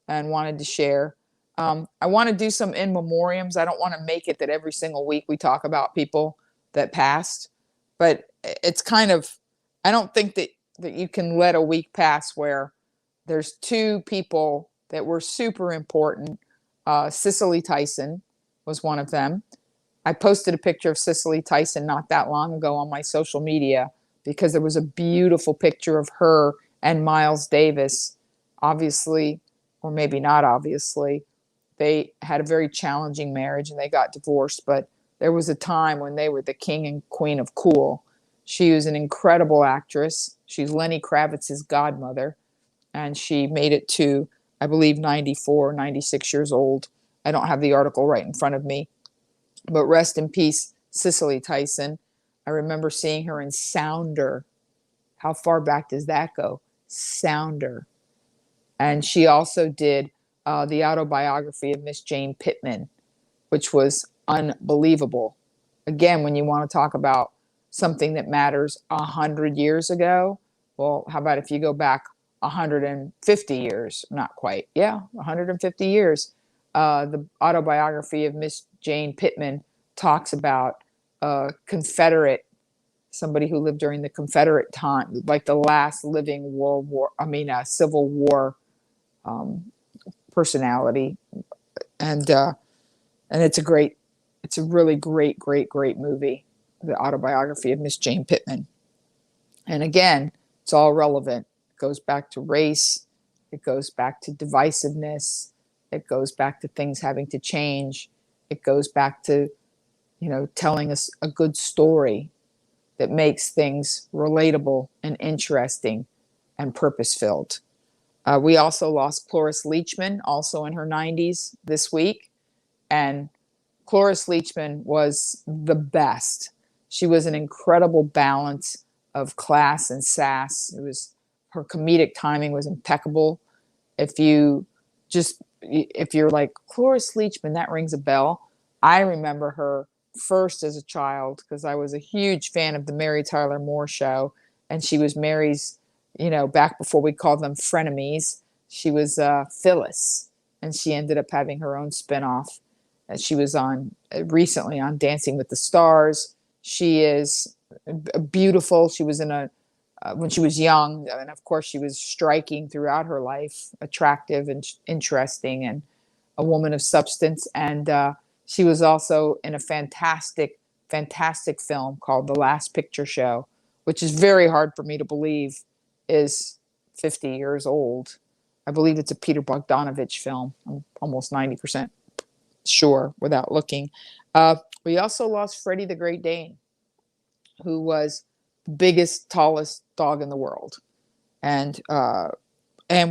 S1: and wanted to share. I want to do some in memoriams. I don't want to make it that every single week we talk about people that passed, but it's kind of, I don't think that you can let a week pass where there's 2 people that were super important. Cicely Tyson was one of them. I posted a picture of Cicely Tyson not that long ago on my social media because there was a beautiful picture of her and Miles Davis. Obviously, or maybe not obviously, they had a very challenging marriage and they got divorced, but there was a time when they were the king and queen of cool. She was an incredible actress. She's Lenny Kravitz's godmother, and she made it to, I believe, 94, 96 years old. I don't have the article right in front of me. But rest in peace, Cicely Tyson. I remember seeing her in Sounder. How far back does that go? Sounder. And she also did the autobiography of Miss Jane Pittman, which was unbelievable. Again, when you want to talk about something that matters 100 years ago, well, how about if you go back 150 years? Not quite. Yeah, 150 years. The autobiography of Miss Jane Pittman talks about a Confederate, somebody who lived during the Confederate time, like the last living Civil War personality, and it's a really great movie, the autobiography of Miss Jane Pittman. And again, it's all relevant. It goes back to race. It goes back to divisiveness. It goes back to things having to change. It goes back to, telling us a good story that makes things relatable and interesting and purpose-filled. We also lost Cloris Leachman, also in her 90s this week. And Cloris Leachman was the best. She was an incredible balance of class and sass. Her comedic timing was impeccable. If you're like, Cloris Leachman, that rings a bell. I remember her first as a child because I was a huge fan of the Mary Tyler Moore Show, and she was Mary's, back before we called them frenemies. She was Phyllis, and she ended up having her own spinoff. And she was recently on Dancing with the Stars. She is beautiful. She was when she was young, and of course she was striking throughout her life, attractive and interesting, and a woman of substance. And she was also in a fantastic fantastic film called The Last Picture Show, which is very hard for me to believe is 50 years old. I believe it's a Peter Bogdanovich film. I'm almost 90% sure without looking. We also lost Freddie the Great Dane, who was the biggest, tallest dog in the world. And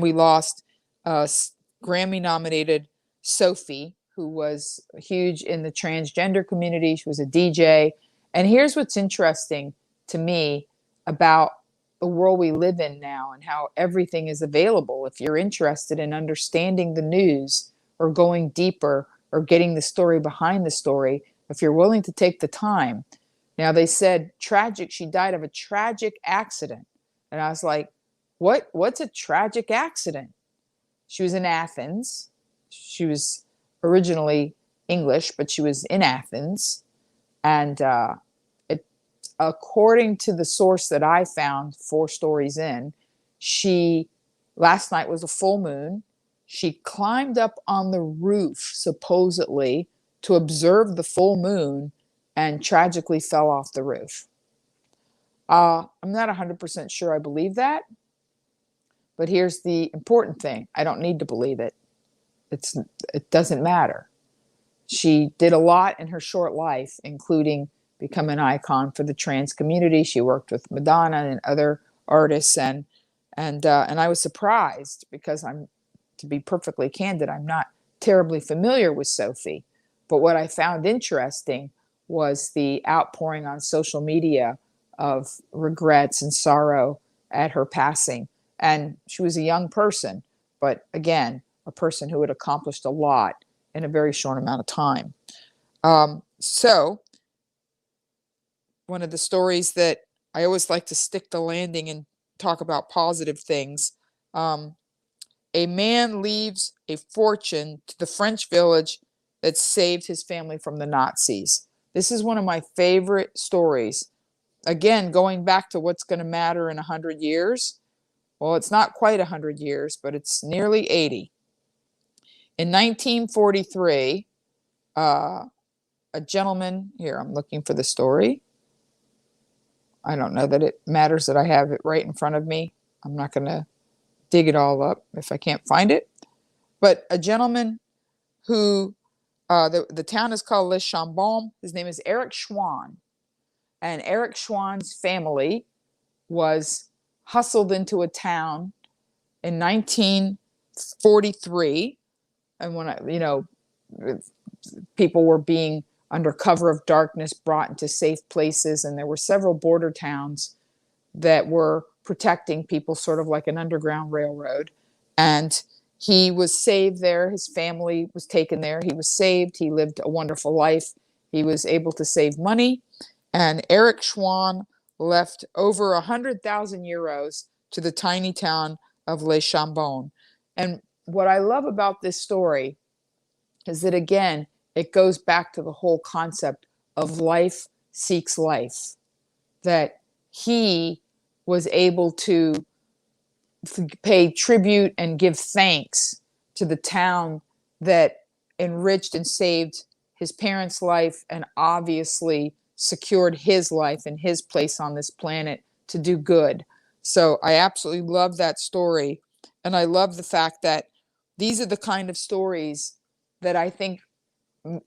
S1: we lost Grammy-nominated Sophie, who was huge in the transgender community. She was a DJ. And here's what's interesting to me about the world we live in now and how everything is available. If you're interested in understanding the news or going deeper or getting the story behind the story, if you're willing to take the time. Now, they said tragic, she died of a tragic accident. And I was like, what's a tragic accident? She was in Athens. She was originally English, but she was in Athens. And according to the source that I found 4 stories in, last night was a full moon. She climbed up on the roof, supposedly, to observe the full moon and tragically fell off the roof. I'm not 100% sure I believe that. But here's the important thing. I don't need to believe it. It doesn't matter. She did a lot in her short life, including become an icon for the trans community. She worked with Madonna and other artists, and I was surprised because to be perfectly candid, I'm not terribly familiar with Sophie. But what I found interesting was the outpouring on social media of regrets and sorrow at her passing. And she was a young person, but again, a person who had accomplished a lot in a very short amount of time. So one of the stories that I always like to stick the landing and talk about positive things. A man leaves a fortune to the French village that saved his family from the Nazis. This is one of my favorite stories. Again, going back to what's going to matter in 100 years. Well, it's not quite 100 years, but it's nearly 80. In 1943, a gentleman, here, I'm looking for the story. I don't know that it matters that I have it right in front of me. I'm not going to dig it all up if I can't find it. But a gentleman who, the town is called Les Chambon. His name is Eric Schwann. And Eric Schwann's family was hustled into a town in 1943. And when, people were being under cover of darkness brought into safe places. And there were several border towns that were protecting people, sort of like an underground railroad. And he was saved there. His family was taken there. He was saved. He lived a wonderful life. He was able to save money. And Eric Schwann left over 100,000 euros to the tiny town of Les Chambon. And what I love about this story is that, again, it goes back to the whole concept of life seeks life, that he was able to pay tribute and give thanks to the town that enriched and saved his parents' life and obviously secured his life and his place on this planet to do good. So I absolutely love that story. And I love the fact that these are the kind of stories that I think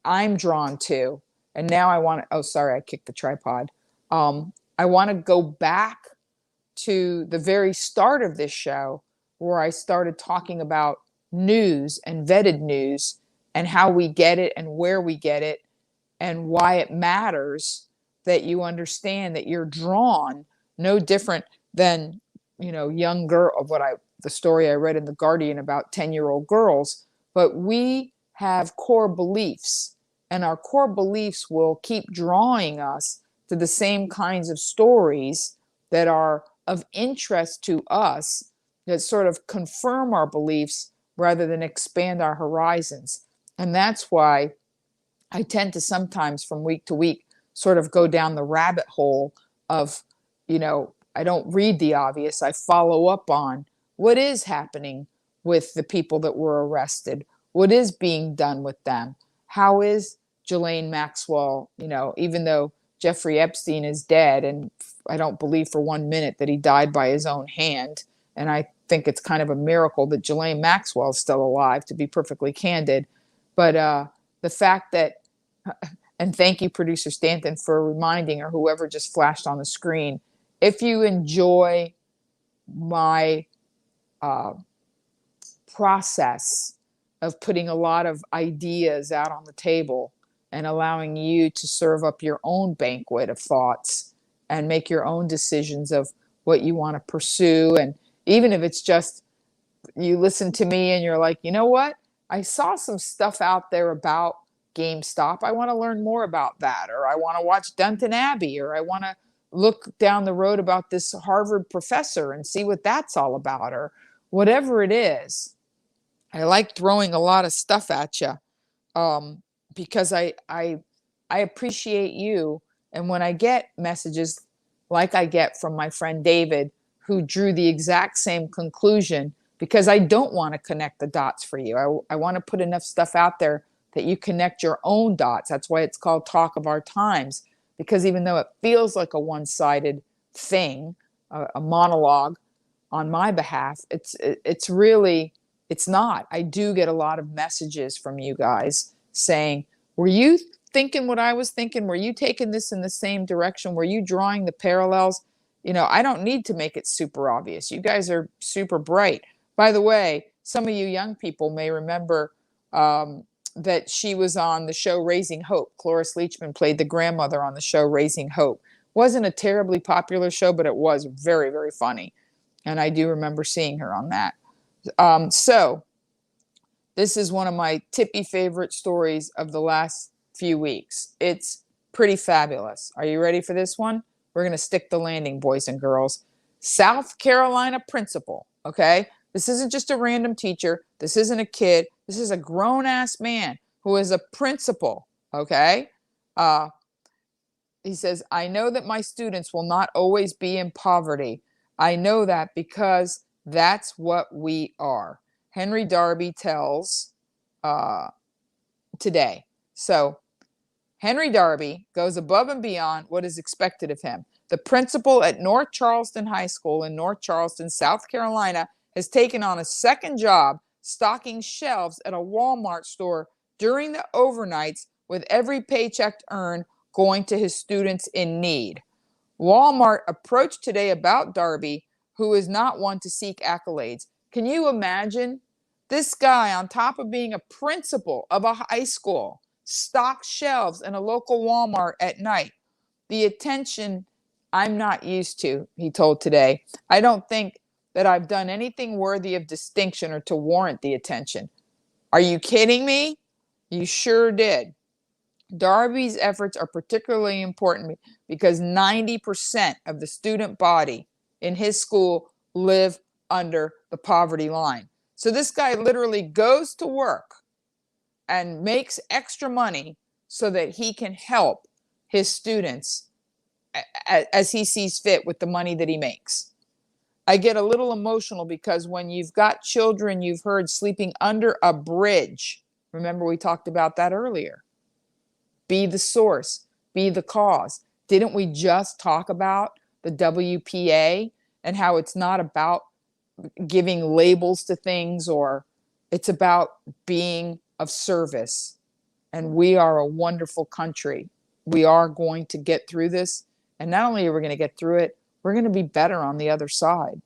S1: I'm drawn to. And now I want to, oh, sorry, I kicked the tripod. I want to go back to the very start of this show where I started talking about news and vetted news and how we get it and where we get it and why it matters that you understand that you're drawn, no different than, young girl of the story I read in The Guardian about 10-year-old girls, but we have core beliefs, and our core beliefs will keep drawing us to the same kinds of stories that are of interest to us, that sort of confirm our beliefs rather than expand our horizons. And that's why I tend to sometimes from week to week sort of go down the rabbit hole of, I don't read the obvious. I follow up on what is happening with the people that were arrested. What is being done with them? How is Ghislaine Maxwell, even though Jeffrey Epstein is dead, and I don't believe for 1 minute that he died by his own hand. And I think it's kind of a miracle that Ghislaine Maxwell is still alive, to be perfectly candid. But the fact that, and thank you, producer Stanton, for reminding, or whoever just flashed on the screen, if you enjoy my process of putting a lot of ideas out on the table and allowing you to serve up your own banquet of thoughts and make your own decisions of what you want to pursue. And even if it's just you listen to me and you're like, you know what? I saw some stuff out there about GameStop. I want to learn more about that. Or I want to watch Downton Abbey. Or I want to look down the road about this Harvard professor and see what that's all about. Or whatever it is. I like throwing a lot of stuff at you because I appreciate you. And when I get messages like I get from my friend David, who drew the exact same conclusion, because I don't want to connect the dots for you. I want to put enough stuff out there that you connect your own dots. That's why it's called Talk of Our Times, because even though it feels like a one-sided thing, a monologue on my behalf, it's really, it's not. I do get a lot of messages from you guys saying, were you thinking what I was thinking? Were you taking this in the same direction? Were you drawing the parallels? You know, I don't need to make it super obvious. You guys are super bright. By the way, some of you young people may remember that she was on the show Raising Hope. Cloris Leachman played the grandmother on the show Raising Hope. Wasn't a terribly popular show, but it was very, very funny. And I do remember seeing her on that. So this is one of my tippy favorite stories of the last few weeks. It's pretty fabulous. Are you ready for this one? We're going to stick the landing, boys and girls. South Carolina principal, okay? This isn't just a random teacher. This isn't a kid. This is a grown-ass man who is a principal, okay? He says, I know that my students will not always be in poverty. I know that because that's what we are. Henry Darby tells today. So Henry Darby goes above and beyond what is expected of him. The principal at North Charleston High School in North Charleston, South Carolina, has taken on a second job stocking shelves at a Walmart store during the overnights, with every paycheck earned going to his students in need. Walmart approached today about Darby, who is not one to seek accolades. Can you imagine? This guy, on top of being a principal of a high school, stocks shelves in a local Walmart at night. The attention I'm not used to, he told Today. I don't think that I've done anything worthy of distinction or to warrant the attention. Are you kidding me? You sure did. Darby's efforts are particularly important because 90% of the student body in his school live under the poverty line. So this guy literally goes to work and makes extra money so that he can help his students as he sees fit with the money that he makes. I get a little emotional because when you've got children you've heard sleeping under a bridge, remember we talked about that earlier. Be the source, be the cause. Didn't we just talk about the WPA and how it's not about giving labels to things, or it's about being of service? And we are a wonderful country. We are going to get through this. And not only are we going to get through it, we're going to be better on the other side.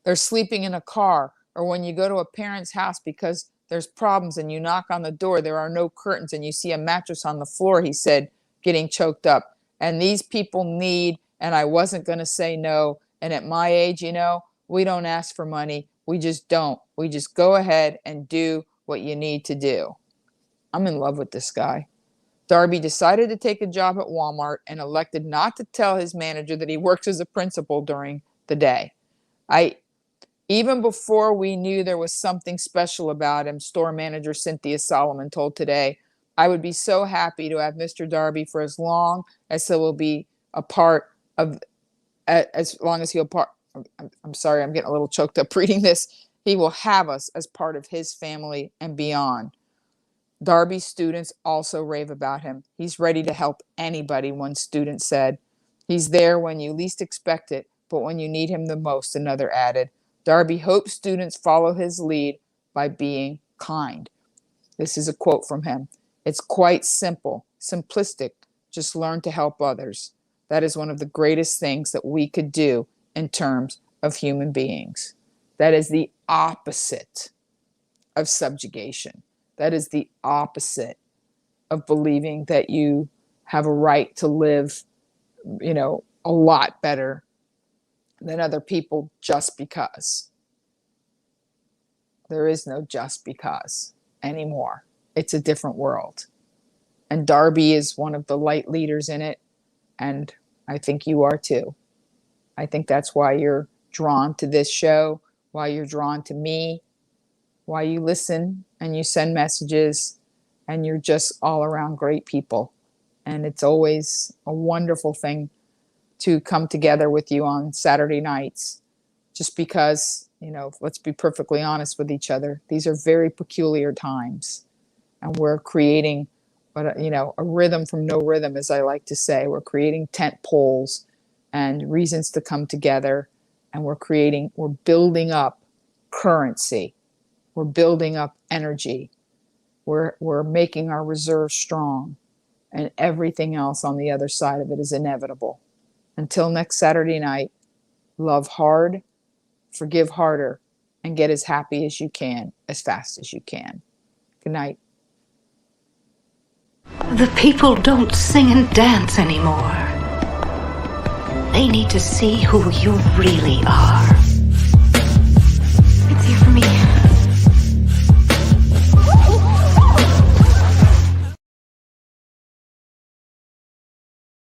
S1: They're sleeping in a car, or when you go to a parent's house because there's problems and you knock on the door, there are no curtains and you see a mattress on the floor, he said, getting choked up. And these people need, and I wasn't going to say no. And at my age, you know, we don't ask for money. We just don't. We just go ahead and do what you need to do. I'm in love with this guy. Darby decided to take a job at Walmart and elected not to tell his manager that he works as a principal during the day. Even before we knew there was something special about him, store manager Cynthia Solomon told Today, I would be so happy to have Mr. Darby for as long as he will be a part of, as long as he'll part, I'm sorry, I'm getting a little choked up reading this. He will have us as part of his family and beyond. Darby's students also rave about him. He's ready to help anybody, one student said. He's there when you least expect it, but when you need him the most, another added. Darby hopes students follow his lead by being kind. This is a quote from him. It's quite simple, simplistic. Just learn to help others. That is one of the greatest things that we could do in terms of human beings. That is the opposite of subjugation. That is the opposite of believing that you have a right to live, a lot better than other people just because. There is no just because anymore. It's a different world. And Darby is one of the light leaders in it. And I think you are too. I think that's why you're drawn to this show, why you're drawn to me, why you listen and you send messages, and you're just all around great people. And it's always a wonderful thing to come together with you on Saturday nights, just because, let's be perfectly honest with each other. These are very peculiar times, and we're creating, a rhythm from no rhythm, as I like to say. We're creating tent poles and reasons to come together, and we're building up currency. We're building up energy. We're making our reserves strong, and everything else on the other side of it is inevitable. Until next Saturday night, love hard, forgive harder, and get as happy as you can, as fast as you can. Good night.
S2: The people don't sing and dance anymore. They need to see who you really are.